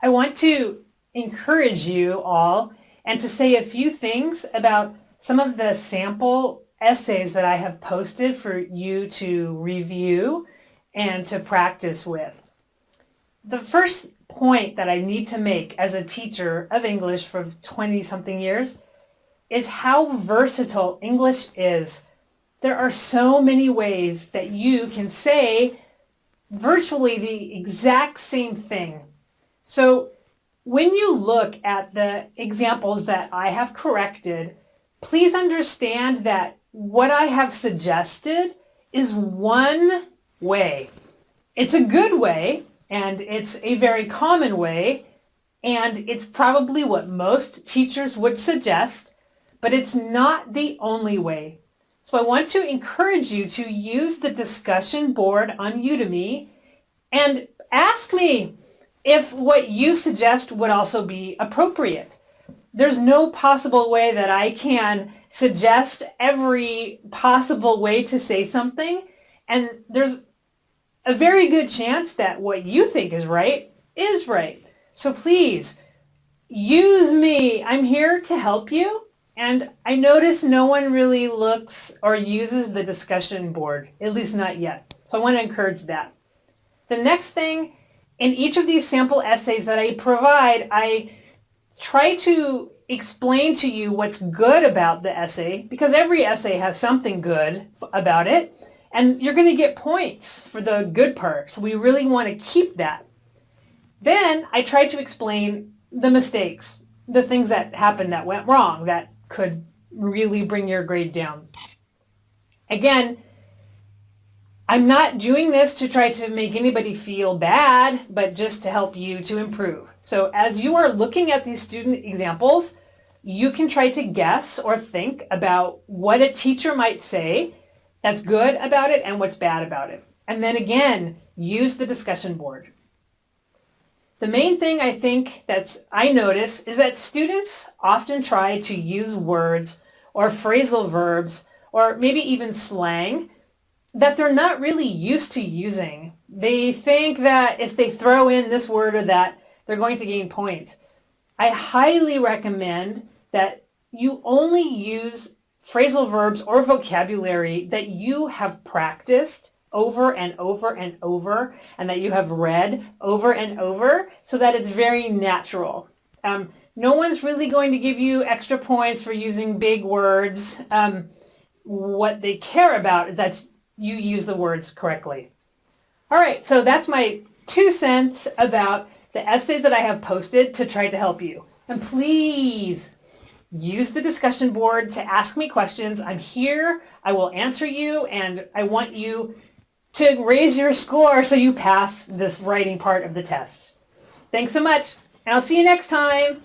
I want to encourage you all and to say a few things about some of the sample essays that I have posted for you to review and to practice with. The first point that I need to make as a teacher of English for 20-something years is how versatile English is. There are so many ways that you can say virtually the exact same thing. So when you look at the examples that I have corrected, please understand that what I have suggested is one way. It's a good way, and it's a very common way, and it's probably what most teachers would suggest, but it's not the only way. So I want to encourage you to use the discussion board on Udemy and ask me if what you suggest would also be appropriate. There's no possible way that I can suggest every possible way to say something, and there's a very good chance that what you think is right. So please, use me. I'm here to help you, and I notice no one really looks or uses the discussion board, at least not yet. So I want to encourage that. The next thing, in each of these sample essays that I provide, I try to explain to you what's good about the essay, because every essay has something good about it, and you're going to get points for the good part. So we really want to keep that. Then I try to explain the mistakes, the things that happened that went wrong, that could really bring your grade down. Again, I'm not doing this to try to make anybody feel bad, but just to help you to improve. So as you are looking at these student examples, you can try to guess or think about what a teacher might say that's good about it and what's bad about it. And then again, use the discussion board. The main thing I notice is that students often try to use words or phrasal verbs or maybe even slang that they're not really used to using. They think that if they throw in this word or that, they're going to gain points. I highly recommend that you only use phrasal verbs or vocabulary that you have practiced over and over and over, and that you have read over and over, so that it's very natural. No one's really going to give you extra points for using big words. What they care about is that you use the words correctly. All right, so that's my 2 cents about the essays that I have posted to try to help you. And please use the discussion board to ask me questions. I'm here, I will answer you, and I want you to raise your score so you pass this writing part of the test. Thanks so much, and I'll see you next time.